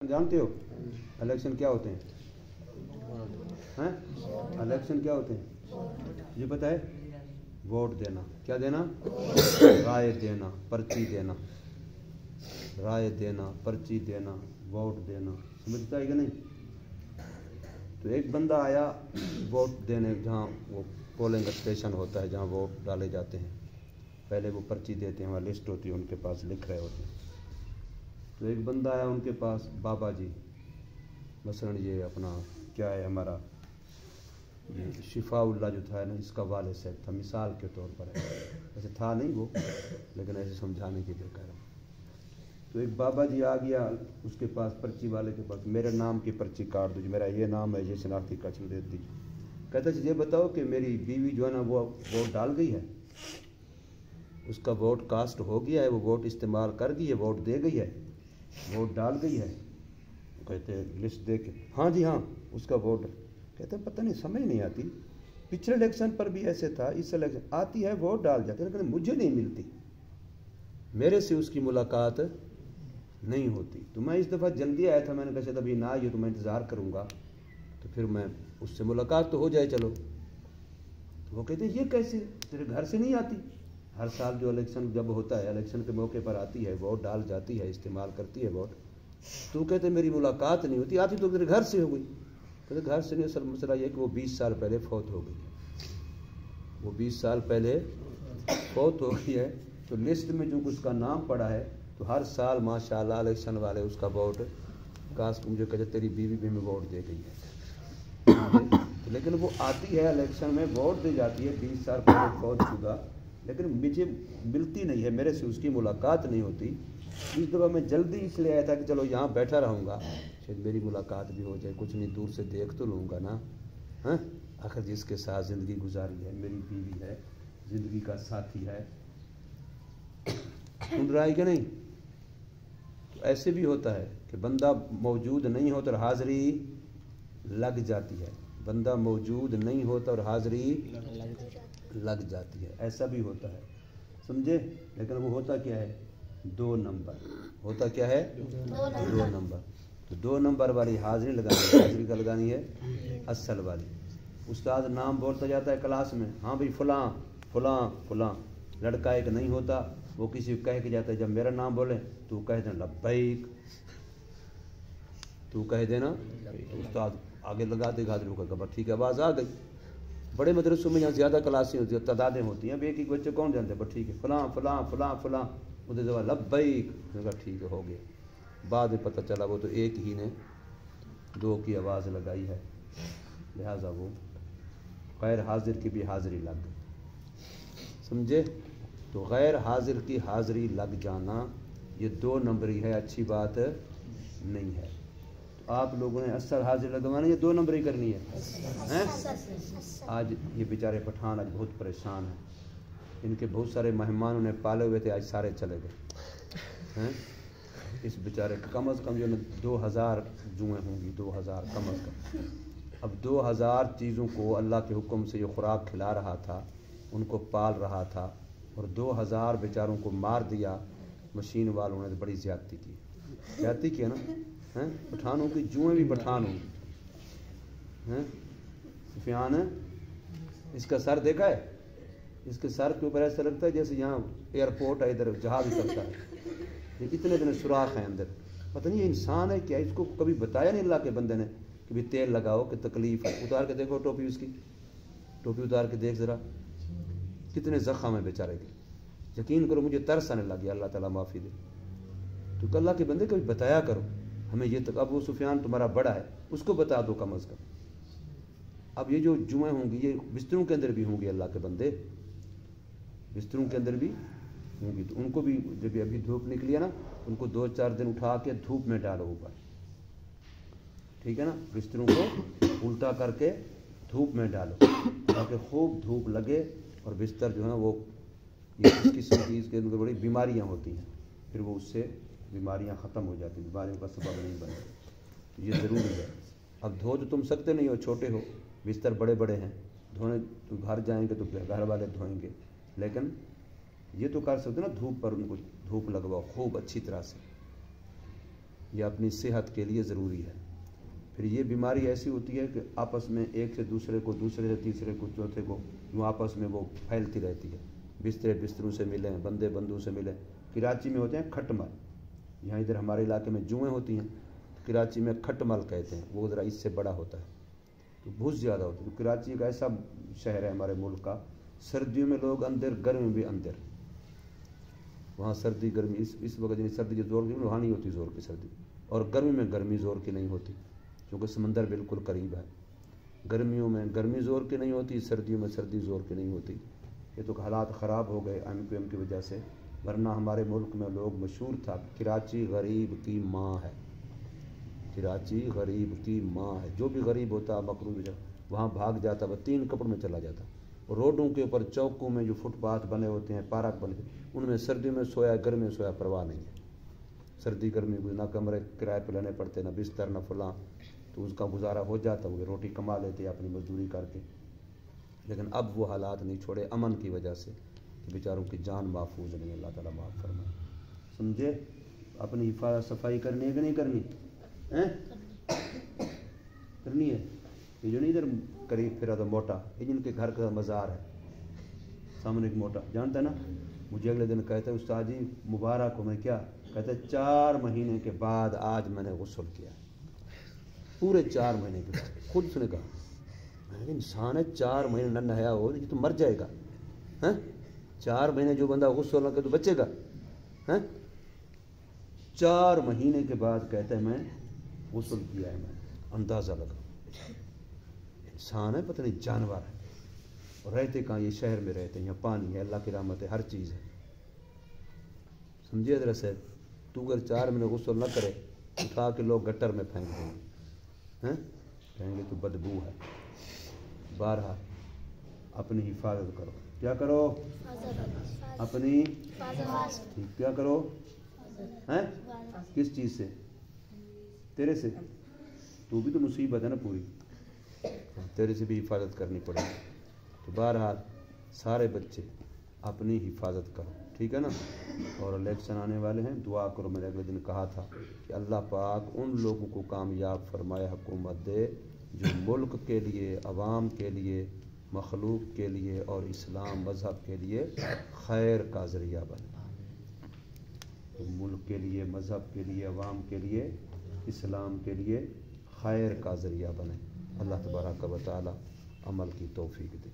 जानते हो इलेक्शन क्या होते हैं? इलेक्शन क्या होते हैं ये पता है? वोट देना। क्या देना? राय देना, पर्ची देना। राय देना, पर्ची देना, वोट देना। समझता है कि नहीं? तो एक बंदा आया वोट देने, जहाँ वो पोलिंग स्टेशन होता है जहाँ वोट डाले जाते हैं, पहले वो पर्ची देते हैं, वहाँ लिस्ट होती है, उनके पास लिख रहे होते हैं। तो एक बंदा आया उनके पास, बाबा जी मसलन ये अपना क्या है हमारा ये शिफाउल्ला जो था ना, इसका वाले साहब था, मिसाल के तौर पर है, ऐसे था नहीं वो, लेकिन ऐसे समझाने के लिए कह रहा हूँ। तो एक बाबा जी आ गया उसके पास, पर्ची वाले के पास, मेरे नाम की पर्ची काट दीजिए, मेरा ये नाम है, ये शनाख्ती कार्ड दे दीजिए। कहता है ये बताओ कि मेरी बीवी जो है ना वो वोट डाल गई है, उसका वोट कास्ट हो गया है, वो वोट इस्तेमाल कर गई है, वोट दे गई है, वोट डाल गई है? कहते हैं लिस्ट दे के, हाँ जी हाँ उसका वोट। कहते हैं पता नहीं, समझ नहीं आती, पिछले इलेक्शन पर भी ऐसे था, इस इलेक्शन आती है वोट डाल जाती है, लेकिन मुझे नहीं मिलती, मेरे से उसकी मुलाकात नहीं होती। तो मैं इस दफ़ा जल्दी आया था, मैंने कहा शायद अभी ना आई हो तो मैं इंतज़ार करूँगा, तो फिर मैं उससे मुलाकात तो हो जाए चलो। तो वो कहते हैं ये कैसे, तेरे घर से नहीं आती? हर साल जो इलेक्शन जब होता है, इलेक्शन के मौके पर आती है, वोट डाल जाती है, इस्तेमाल करती है वोट। तो कहते मेरी मुलाकात नहीं होती, आती तो तेरे घर से हो गई। कहते घर से नहीं, असल मसला ये कि वो 20 साल पहले फौत हो गई है, वो 20 साल पहले फौत हो गई है। तो लिस्ट में जो उसका नाम पड़ा है, तो हर साल माशाल्लाह इलेक्शन वाले उसका वोट काश मुझे कहते तेरी बीवी भी हमें वोट दे गई है। तो लेकिन वो आती है इलेक्शन में, वोट दे जाती है, 20 साल पहले फौत शुदा, लेकिन मुझे मिलती नहीं है, मेरे से उसकी मुलाकात नहीं होती। इस दफ़ा मैं जल्दी इसलिए आया था कि चलो यहाँ बैठा रहूँगा, शायद मेरी मुलाकात भी हो जाए, कुछ नहीं दूर से देख तो लूँगा ना। हाँ, आखिर जिसके साथ ज़िंदगी गुजारी है, मेरी बीवी है, ज़िंदगी का साथी है। सुन रहा है कि नहीं? तो ऐसे भी होता है कि बंदा मौजूद नहीं होता और हाज़री लग जाती है, बंदा मौजूद नहीं होता और हाज़री लग जाती है, ऐसा भी होता है, समझे? लेकिन वो होता क्या है? 2 नंबर होता क्या है? 2 नंबर। तो 2 नंबर वाली हाज़री लगानी है, हाज़री का लगानी है असल वाली। उस्ताद नाम बोलता जाता है क्लास में, हाँ भाई फलां फलां फलां, लड़का एक नहीं होता, वो किसी को कह के जाता है, जब मेरा नाम बोले तो कह देना लब्बैक, तू कह देना, तो उस्ताद आगे लगा देगा, हाज़री ठीक है, आवाज़ आ गई। बड़े मदरसों में यहाँ ज़्यादा क्लासें होती हैं, तादादें होती हैं, अब एक बच्चे कौन जानते हैं, बस ठीक है फलां फलां फलां फलां, उधर जवाब लब्बैक, ठीक है हो गया। बाद में पता चला वो तो एक ही ने 2 की आवाज़ लगाई है, लिहाजा वो गैर हाजिर की भी हाज़री लग गई, समझे? तो गैर हाजिर की हाज़री लग जाना ये 2 नंबरी है, अच्छी बात नहीं है। तो आप लोगों ने असल हाजिर लगवाना, ये 2 नंबर ही करनी है, हैं? आज ये बेचारे पठान आज बहुत परेशान हैं, इनके बहुत सारे मेहमान उन्हें पाले हुए थे, आज सारे चले गए हैं। इस बेचारे कम अज़ कम जो है 2000 जुएँ होंगी, 2000 कम अज़ कम। अब 2000 चीज़ों को अल्लाह के हुक्म से जो खुराक खिला रहा था, उनको पाल रहा था, और 2000 बेचारों को मार दिया मशीन वालों ने, तो बड़ी ज़्यादती की, ज़्यादती की है ना, हैं? पठानों की जुएँ भी पठान होंगी, हैं? सुफियान है, इसका सर देखा है? इसके सर के ऊपर ऐसा लगता है जैसे यहाँ एयरपोर्ट है, इधर जहाज उतरता है, ये इतने इतने सुराख हैं अंदर। पता नहीं ये इंसान है क्या, इसको कभी बताया नहीं अल्लाह के बंदे ने कि भी तेल लगाओ कि तकलीफ़ है। उतार के देखो टोपी, उसकी टोपी उतार के देख ज़रा, कितने ज़ख़म है बेचारे के। यकीन करो मुझे तरस आने लग गया, अल्लाह ताला माफ़ी दे। तो अल्लाह के बंदे कभी बताया करो हमें ये तक। अब वो सुफियान तुम्हारा बड़ा है, उसको बता दो कम अज़ कम। अब ये जो जुएँ होंगी ये बिस्तरों के अंदर भी होंगी, अल्लाह के बंदे बिस्तरों के अंदर भी होंगी, तो उनको भी जब अभी धूप निकली है ना, उनको 2-4 दिन उठा के धूप में डालो ऊपर, ठीक है ना, बिस्तरों को उल्टा करके धूप में डालो ताकि खूब धूप लगे, और बिस्तर जो है ना वो ये इस किस्म की इसके अंदर बड़ी बीमारियाँ होती हैं, फिर वो उससे बीमारियाँ ख़त्म हो जाती, बीमारियों का सबब नहीं बनता। तो ये ज़रूरी है। अब धो तो तुम सकते नहीं हो, छोटे हो, बिस्तर बड़े बड़े हैं, धोने तो घर जाएंगे तो घर वाले धोएंगे, लेकिन ये तो कर सकते ना, धूप पर उनको धूप लगवाओ खूब अच्छी तरह से। یہ اپنی صحت کے لیے ضروری ہے۔ پھر یہ بیماری ایسی ہوتی ہے کہ آپس میں ایک سے دوسرے کو، دوسرے سے تیسرے کو، چوتھے کو، یوں آپس میں وہ پھیلتی رہتی ہے۔ بستروں سے ملیں، بندے بندوں سے ملیں۔ کراچی میں ہوتے ہیں کھٹ مل، یہاں ادھر ہمارے علاقے میں جوئیں ہوتی ہیں، کراچی میں کھٹ مل کہتے ہیں، وہ ذرا اس سے بڑا ہوتا ہے، تو بہت زیادہ ہوتی ہے۔ کراچی ایک ایسا شہر ہے ہمارے ملک کا، سردیوں میں لوگ اندر، گرمی میں بھی اندر، وہاں سردی گرمی اس وقت یعنی سردی جو زور کی وہاں نہیں ہوتی زور کی سردی، اور گرمی میں گرمی زور کی نہیں ہوتی کیونکہ سمندر بالکل قریب ہے۔ گرمیوں میں گرمی زور کی نہیں ہوتی، سردیوں میں سردی زور کی نہیں ہوتی۔ یہ تو حالات خراب ہو گئے ایم کی وجہ سے، ورنہ ہمارے ملک میں لوگ مشہور تھا، کراچی غریب کی ماں ہے، کراچی غریب کی ماں ہے۔ جو بھی غریب ہوتا مقروض وہاں بھاگ جاتا، وہ 3 کپڑوں میں چلا جاتا۔ اور روڈوں کے اوپر چوکوں میں جو فٹ پاتھ بنے ہوتے ہیں، پارک بنے ہوتے ہیں، ان میں سردیوں میں سویا، گرمی میں سویا، پرواہ نہیں ہے۔ سردی گرمی نہ کمرے کرائے پہ لینے پڑتے، نہ بستر، نہ فلاں، تو اس کا گزارا ہو جاتا، وہ روٹی کما لیتے اپنی مزدوری کر کے۔ لیکن اب وہ حالات نہیں چھوڑے امن کی وجہ سے کہ بیچاروں کی جان محفوظ نہیں، اللہ تعالیٰ معاف فرمائے۔ سمجھے؟ اپنی حفاظت صفائی کرنی ہے کہ نہیں کرنی؟ کرنی ہے۔ یہ جو نہیں ادھر قریب پھرا تو موٹا، یہ جن کے گھر کا مزار ہے، سامنے ایک موٹا جانتا ہے نا، مجھے اگلے دن کہتا ہے استاد جی مبارک ہو، میں کیا کہتا ہے 4 مہینے کے بعد آج میں نے غسل کیا، پورے 4 مہینے کے بعد۔ خود اس نے کہا انسان ہے 4 مہینے نہ نہایا ہو یہ تو مر جائے گا، 4 مہینے جو بندہ غسل نہ کرے تو بچے گا؟ 4 مہینے کے بعد کہتا ہے میں غسل کیا ہے، میں اندازہ لگا انسان ہے پتہ نہیں جانور ہے۔ اور رہتے کہاں؟ یہ شہر میں رہتے ہیں، یہاں پانی ہے، اللہ کی رحمت ہے، ہر چیز ہے۔ سمجھے حضرت صاحب؟ تو اگر 4 مہینے غسل نہ کرے اٹھا کے لوگ گٹر میں پھینک دیں گے، کہیں گے تو بدبو ہے۔ بارہا اپنی حفاظت کرو، کیا کرو؟ اپنی کیا کرو؟ کس چیز سے؟ تیرے سے؟ تو بھی تو مصیبت ہے نا پوری، تیرے سے بھی حفاظت کرنی پڑے گی۔ تو بہرحال سارے بچے اپنی حفاظت کرو، ٹھیک ہے نا؟ اور الیکشن آنے والے ہیں، دعا کرو۔ میں نے اگلے دن کہا تھا کہ اللہ پاک ان لوگوں کو کامیاب فرمائے، حکومت دے جو ملک کے لیے، عوام کے لیے، مخلوق کے لیے اور اسلام مذہب کے لیے خیر کا ذریعہ بنے۔ تو ملک کے لیے، مذہب کے لیے، عوام کے لیے، اسلام کے لیے خیر کا ذریعہ بنے۔ اللہ تبارک و تعالی عمل کی توفیق دے۔